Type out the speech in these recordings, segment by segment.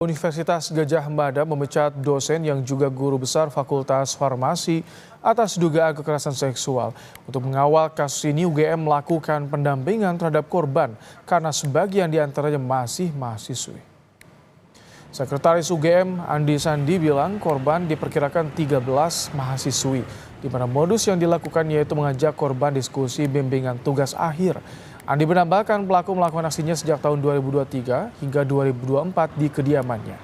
Universitas Gadjah Mada memecat dosen yang juga guru besar Fakultas Farmasi atas dugaan kekerasan seksual. Untuk mengawal kasus ini, UGM melakukan pendampingan terhadap korban karena sebagian diantaranya masih mahasiswi. Sekretaris UGM Andi Sandi bilang korban diperkirakan 13 mahasiswi, di mana modus yang dilakukan yaitu mengajak korban diskusi bimbingan tugas akhir. Andi menambahkan pelaku melakukan aksinya sejak tahun 2023 hingga 2024 di kediamannya.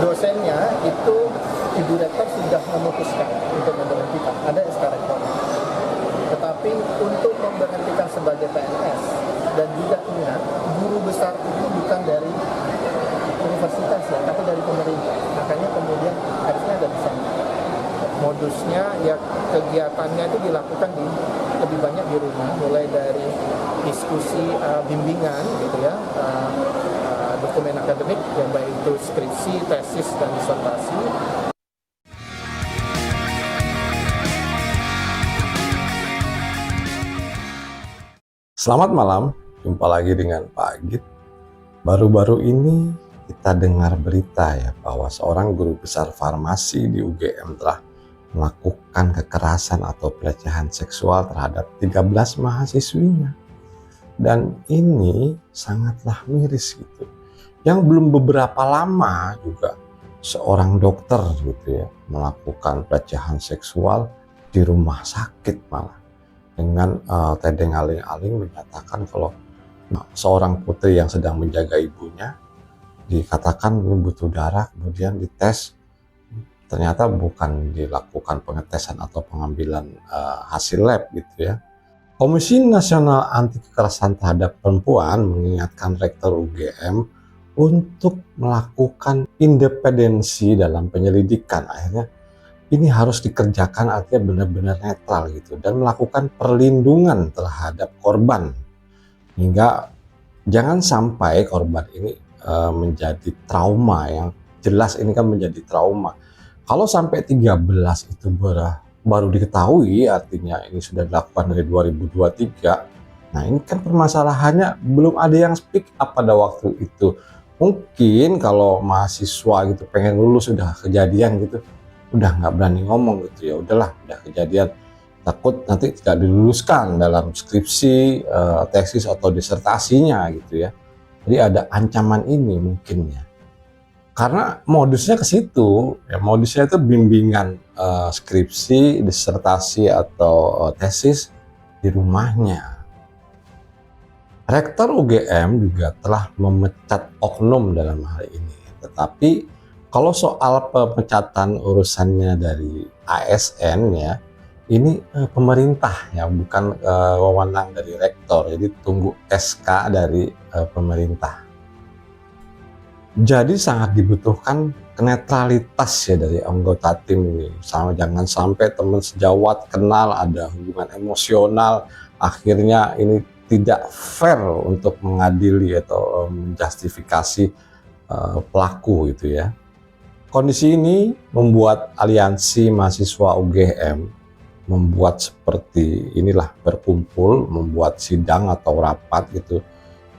Dosennya itu Ibu Rektor sudah memutuskan untuk memberhentikan, ada SK Rektor. Tetapi untuk memberhentikan sebagai PNS dan juga ingat guru besar itu bukan dari universitas ya, tapi dari pemerintah. Makanya kemudian harusnya ada di sana. Modusnya ya kegiatannya itu dilakukan lebih banyak di rumah, mulai dari diskusi bimbingan gitu ya, dokumen akademik yang baik itu skripsi, tesis dan disertasi. Selamat malam, jumpa lagi dengan Pak Agit. Baru-baru ini kita dengar berita ya bahwa seorang guru besar farmasi di UGM telah melakukan kekerasan atau pelecehan seksual terhadap 13 mahasiswinya. Dan ini sangatlah miris gitu. Yang belum beberapa lama juga seorang dokter gitu ya melakukan pelecehan seksual di rumah sakit malah. Dengan tedeng aling-aling menyatakan kalau seorang putri yang sedang menjaga ibunya dikatakan butuh darah, kemudian dites. Ternyata bukan dilakukan pengetesan atau pengambilan hasil lab gitu ya. Komisi Nasional Anti Kekerasan Terhadap Perempuan mengingatkan Rektor UGM untuk melakukan independensi dalam penyelidikan. Akhirnya ini harus dikerjakan artinya benar-benar netral gitu dan melakukan perlindungan terhadap korban hingga jangan sampai korban ini menjadi trauma. Yang jelas ini kan menjadi trauma. Kalau sampai 13 itu baru diketahui, artinya ini sudah dilakukan dari 2023. Nah ini kan permasalahannya belum ada yang speak up pada waktu itu. Mungkin kalau mahasiswa gitu pengen lulus udah kejadian gitu, udah nggak berani ngomong gitu ya. Udahlah, udah kejadian. Takut nanti tidak diluluskan dalam skripsi, tesis atau disertasinya gitu ya. Jadi ada ancaman ini mungkin ya. Karena modusnya ke situ, ya modusnya itu bimbingan skripsi, disertasi atau tesis di rumahnya. Rektor UGM juga telah memecat oknum dalam hal ini. Tetapi kalau soal pemecatan urusannya dari ASN ya, ini pemerintah ya, bukan wewenang dari rektor. Jadi tunggu SK dari pemerintah. Jadi sangat dibutuhkan netralitas ya dari anggota tim ini. Sama jangan sampai teman sejawat kenal ada hubungan emosional, akhirnya ini tidak fair untuk mengadili atau menjustifikasi pelaku gitu ya. Kondisi ini membuat aliansi mahasiswa UGM membuat seperti inilah, berkumpul membuat sidang atau rapat gitu,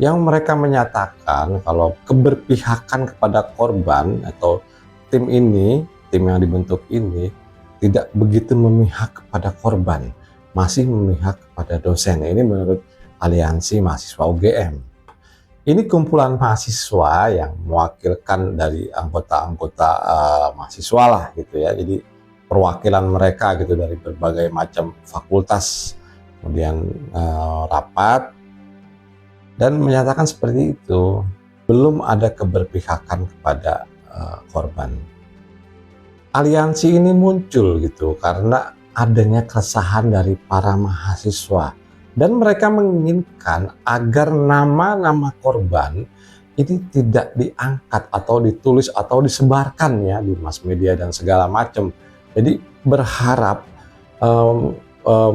yang mereka menyatakan kalau keberpihakan kepada korban atau tim yang dibentuk ini tidak begitu memihak kepada korban, masih memihak kepada dosen. Ini menurut aliansi mahasiswa UGM. Ini kumpulan mahasiswa yang mewakilkan dari anggota-anggota mahasiswa lah gitu ya. Jadi perwakilan mereka gitu dari berbagai macam fakultas, kemudian rapat dan menyatakan seperti itu, belum ada keberpihakan kepada korban. Aliansi ini muncul gitu karena adanya keresahan dari para mahasiswa dan mereka menginginkan agar nama-nama korban ini tidak diangkat atau ditulis atau disebarkan ya di mass media dan segala macam. Jadi berharap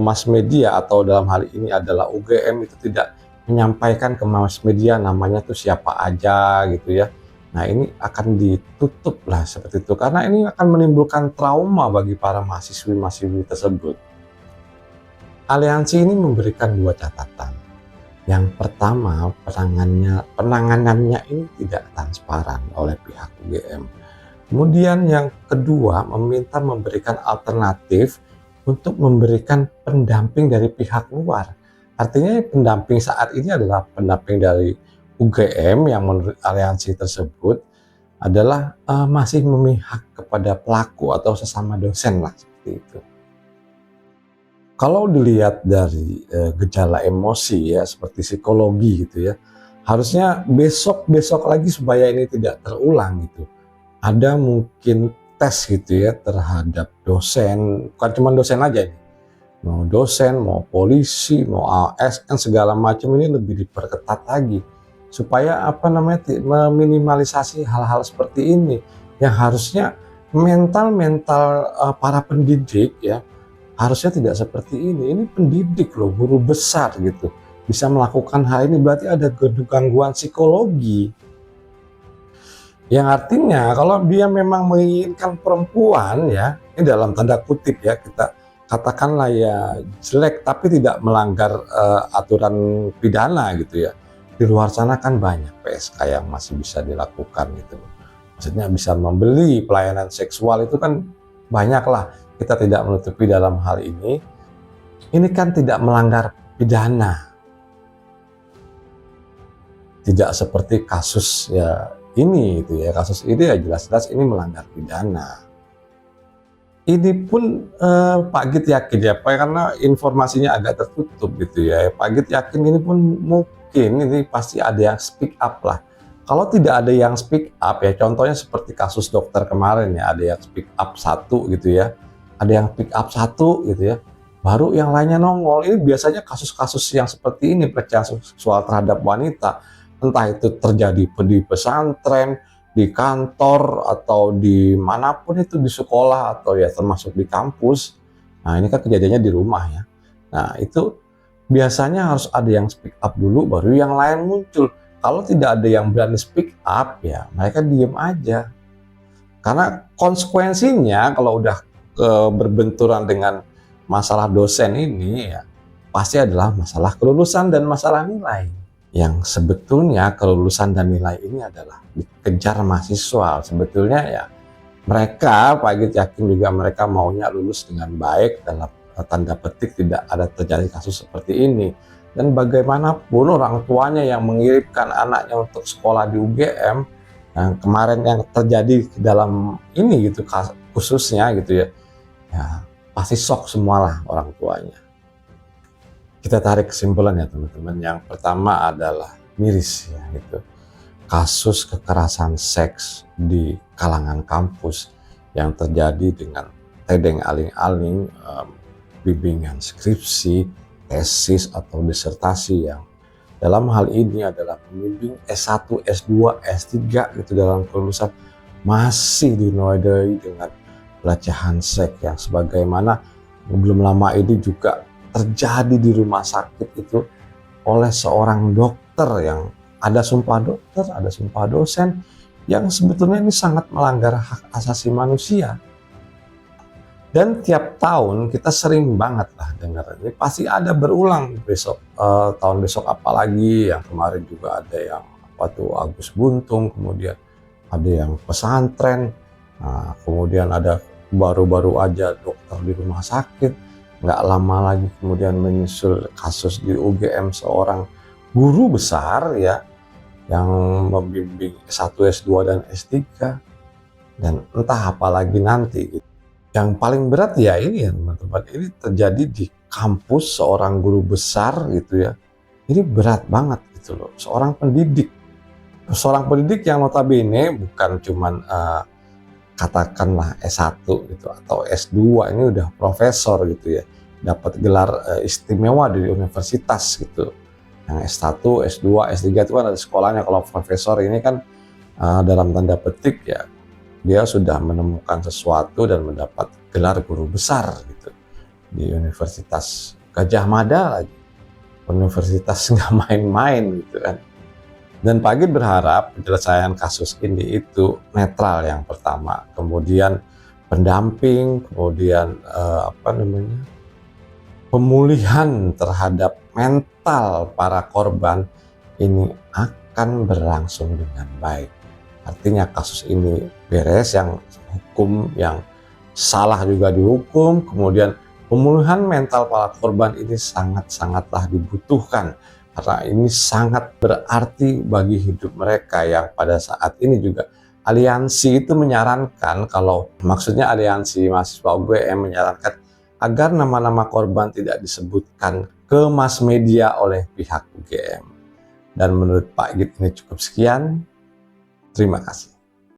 mass media atau dalam hal ini adalah UGM itu tidak menyampaikan ke mass media namanya tuh siapa aja gitu ya. Nah ini akan ditutup lah seperti itu karena ini akan menimbulkan trauma bagi para mahasiswi-mahasiswi tersebut. Aliansi ini memberikan dua catatan. Yang pertama, penanganannya ini tidak transparan oleh pihak UGM. Kemudian yang kedua, meminta memberikan alternatif untuk memberikan pendamping dari pihak luar. Artinya pendamping saat ini adalah pendamping dari UGM yang menurut aliansi tersebut adalah masih memihak kepada pelaku atau sesama dosen lah, seperti itu. Kalau dilihat dari gejala emosi ya, seperti psikologi gitu ya, harusnya besok lagi supaya ini tidak terulang gitu. Ada mungkin tes gitu ya terhadap dosen, bukan cuma dosen aja ini. Mau dosen, mau polisi, mau ASN segala macam ini lebih diperketat lagi supaya meminimalisasi hal-hal seperti ini yang harusnya mental para pendidik ya harusnya tidak seperti ini. Ini pendidik loh, guru besar gitu. Bisa melakukan hal ini berarti ada gangguan psikologi. Yang artinya kalau dia memang menginginkan perempuan ya, ini dalam tanda kutip ya, kita katakanlah ya jelek tapi tidak melanggar aturan pidana gitu ya. Di luar sana kan banyak PSK yang masih bisa dilakukan gitu. Maksudnya bisa membeli pelayanan seksual itu kan banyak lah. Kita tidak menutupi dalam hal ini. Ini kan tidak melanggar pidana. Tidak seperti kasus ya ini itu ya. Kasus ini ya jelas-jelas ini melanggar pidana. Ini pun Pak Git yakin ya, karena informasinya agak tertutup gitu ya. Pak Git yakin ini pun mungkin ini pasti ada yang speak up lah. Kalau tidak ada yang speak up ya, contohnya seperti kasus dokter kemarin ya, ada yang speak up satu gitu ya. Ada yang pick up satu gitu ya, baru yang lainnya nongol. Ini biasanya kasus-kasus yang seperti ini, pelecehan seksual terhadap wanita, entah itu terjadi di pesantren, di kantor, atau di manapun itu, di sekolah, atau ya termasuk di kampus. Nah ini kan kejadiannya di rumah ya. Nah itu biasanya harus ada yang speak up dulu, baru yang lain muncul. Kalau tidak ada yang berani speak up ya mereka diem aja. Karena konsekuensinya kalau udah berbenturan dengan masalah dosen ini ya pasti adalah masalah kelulusan dan masalah nilai. Yang sebetulnya kelulusan dan nilai ini adalah dikejar mahasiswa. Sebetulnya ya mereka, Pak Git yakin juga mereka maunya lulus dengan baik, dalam tanda petik tidak ada terjadi kasus seperti ini. Dan bagaimanapun orang tuanya yang mengirimkan anaknya untuk sekolah di UGM, yang kemarin yang terjadi dalam ini gitu khususnya gitu ya, ya pasti shock semualah orang tuanya. Kita tarik kesimpulan ya teman-teman. Yang pertama adalah miris ya gitu. Kasus kekerasan seks di kalangan kampus yang terjadi dengan tedeng aling-aling bimbingan skripsi, tesis atau disertasi yang dalam hal ini adalah pembimbing S1, S2, S3 gitu dalam kelulusan masih dinodai dengan pelecehan seks yang sebagaimana belum lama ini juga terjadi di rumah sakit itu oleh seorang dokter yang ada sumpah dokter, ada sumpah dosen yang sebetulnya ini sangat melanggar hak asasi manusia. Dan tiap tahun kita sering banget lah dengar ini pasti ada berulang besok tahun besok, apalagi yang kemarin juga ada yang Agus Buntung, kemudian ada yang pesantren. Nah, kemudian ada baru-baru aja dokter di rumah sakit, nggak lama lagi kemudian menyusul kasus di UGM seorang guru besar ya yang membimbing S1, S2 dan S3, dan entah apa lagi nanti gitu. Yang paling berat ya ini ya teman-teman, ini terjadi di kampus seorang guru besar gitu ya. Ini berat banget gitu loh, seorang pendidik yang notabene bukan cuman katakanlah S1 gitu atau S2, ini udah profesor gitu ya, dapat gelar istimewa dari universitas gitu. Yang S1, S2, S3 itu kan ada sekolahnya. Kalau profesor ini kan dalam tanda petik ya dia sudah menemukan sesuatu dan mendapat gelar guru besar gitu di Universitas Gajah Mada lagi, universitas nggak main-main gitu kan. Dan Pak Git berharap penyelesaian kasus ini itu netral yang pertama, kemudian pendamping, kemudian pemulihan terhadap mental mental para korban ini akan berlangsung dengan baik. Artinya kasus ini beres, yang hukum yang salah juga dihukum, kemudian pemulihan mental para korban ini sangat-sangatlah dibutuhkan karena ini sangat berarti bagi hidup mereka yang pada saat ini juga aliansi itu menyarankan, kalau maksudnya aliansi mahasiswa UGM menyarankan agar nama-nama korban tidak disebutkan ke mass media oleh pihak UGM. Dan menurut Pak Git ini cukup sekian. Terima kasih.